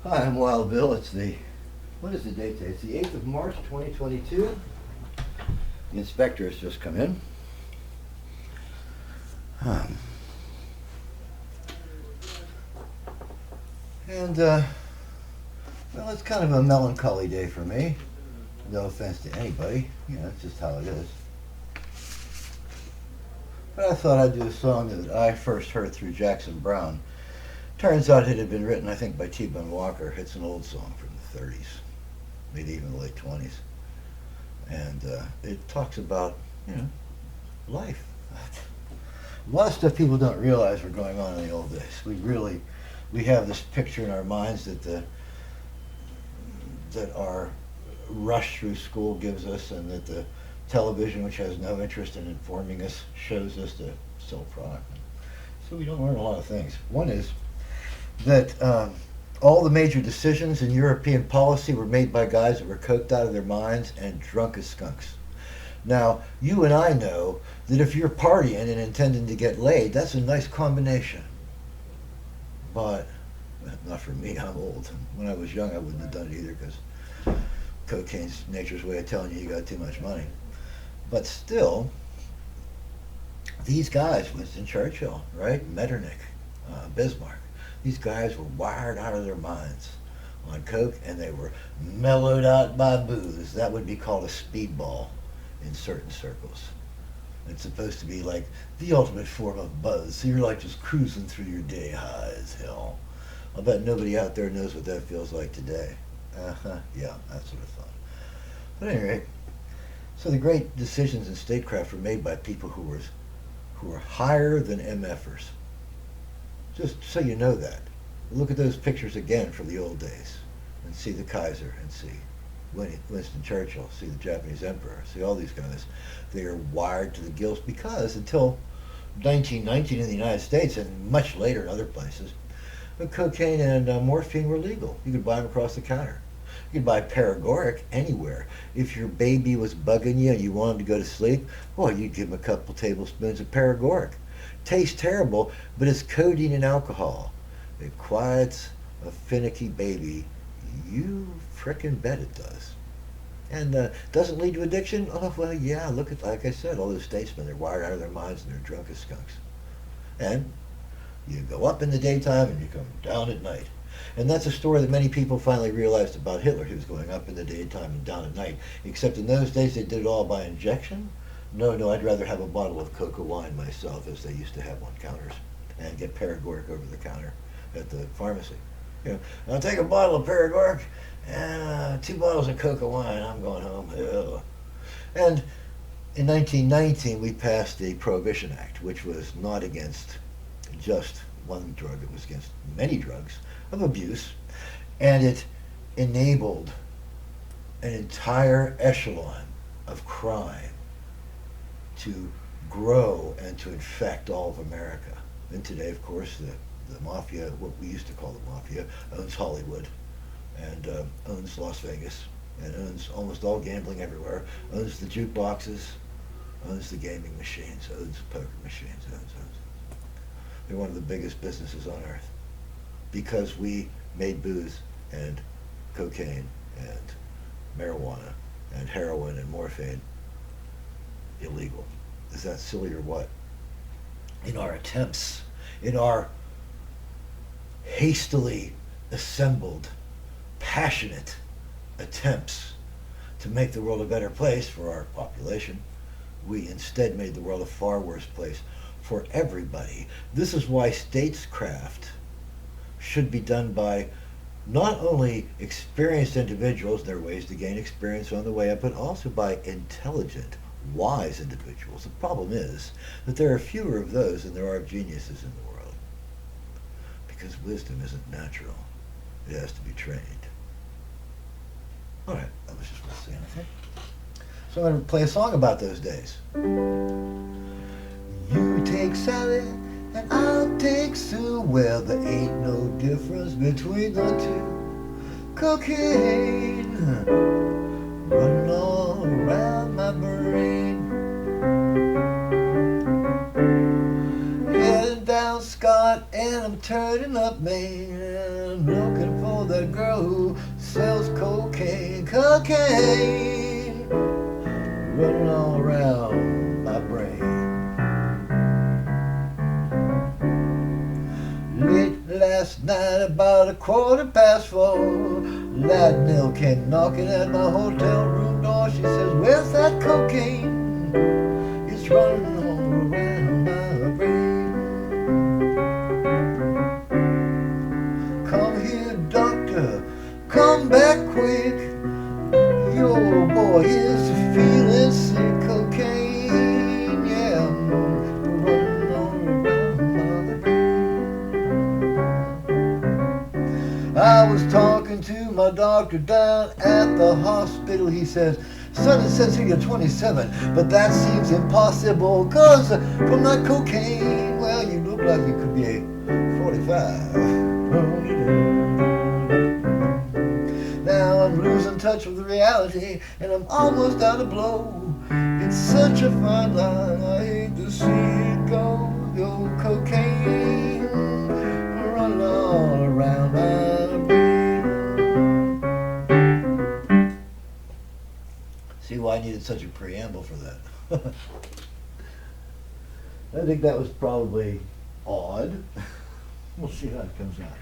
Hi, I'm Wild Bill. What is the date today? It's the 8th of March, 2022. The inspector has just come in. Um, well, it's kind of a melancholy day for me. No offense to anybody. It's just how it is. But I thought I'd do a song that I first heard through Jackson Browne. Turns out it had been written, I think, by T-Bone Walker. It's an old song from the 30s, maybe even the late 20s. And it talks about, life. A lot of stuff people don't realize were going on in the old days. We have this picture in our minds that our rush through school gives us, and that the television, which has no interest in informing us, shows us to sell product. So we don't learn a lot of things. One is that all the major decisions in European policy were made by guys that were coked out of their minds and drunk as skunks. Now, you and I know that if you're partying and intending to get laid, that's a nice combination. But not for me, I'm old. When I was young, I wouldn't have done it either, because cocaine's nature's way of telling you got too much money. But still, these guys, Winston Churchill, right, Metternich, Bismarck, these guys were wired out of their minds on coke, and they were mellowed out by booze. That would be called a speedball in certain circles. It's supposed to be like the ultimate form of buzz. So you're like just cruising through your day high as hell. I'll bet nobody out there knows what that feels like today. Yeah, that's what I thought. But anyway, so the great decisions in statecraft were made by people who were higher than MFers. Just so you know that. Look at those pictures again from the old days and see the Kaiser and see Winston Churchill, see the Japanese Emperor, see all these guys. They are wired to the gills because until 1919 in the United States and much later in other places, cocaine and morphine were legal. You could buy them across the counter. You could buy paregoric anywhere. If your baby was bugging you and you wanted to go to sleep, well, you'd give them a couple tablespoons of paregoric. Tastes terrible, but it's codeine and alcohol. It quiets a finicky baby. You frickin' bet it does. And doesn't lead to addiction? Oh, well, yeah, look at, like I said, all those statesmen, they're wired out of their minds and they're drunk as skunks. And you go up in the daytime and you come down at night. And that's a story that many people finally realized about Hitler. He was going up in the daytime and down at night. Except in those days they did it all by injection. No, I'd rather have a bottle of coca wine myself, as they used to have on counters, and get paregoric over the counter at the pharmacy. I'll take a bottle of paregoric and 2 bottles of coca wine. I'm going home. Ugh. And in 1919, we passed the Prohibition Act, which was not against just one drug. It was against many drugs of abuse, and it enabled an entire echelon of crime to grow and to infect all of America. And today, of course, the Mafia, what we used to call the Mafia, owns Hollywood and owns Las Vegas and owns almost all gambling everywhere, owns the jukeboxes, owns the gaming machines, owns poker machines, owns. They're one of the biggest businesses on earth because we made booze and cocaine and marijuana and heroin and morphine illegal. Is that silly or what? In our attempts, in our hastily assembled, passionate attempts to make the world a better place for our population, we instead made the world a far worse place for everybody. This is why statescraft should be done by not only experienced individuals, there are ways to gain experience on the way up, but also by intelligent, wise individuals. The problem is that there are fewer of those than there are of geniuses in the world, because wisdom isn't natural. It has to be trained. All right, I was just going to say anything. So I'm going to play a song about those days. You take Sally and I'll take Sue. Well, there ain't no difference between the two. Cocaine running all around my brain. Heading down Scott and I'm turning up Maine. And I'm looking for that girl who sells cocaine, cocaine, running all around my brain. Late last night, about 4:15, Ladnell came knocking at my hotel room door. She says, "Where's that cocaine? It's running all around my brain. Come here, doctor, come back quick. Your boy is feeling sick. Cocaine, yeah, running all around my brain." I was talking to my doctor down at the hospital. He says, "Son, it says here you're 27, but that seems impossible, 'cause from that cocaine, well, you look like you could be 45. Now I'm losing touch with reality, and I'm almost out of blow. It's such a fine line, I hate to see it go. Go cocaine, running all around my brain." See why I needed such a preamble for that. I think that was probably odd. We'll see how it comes out.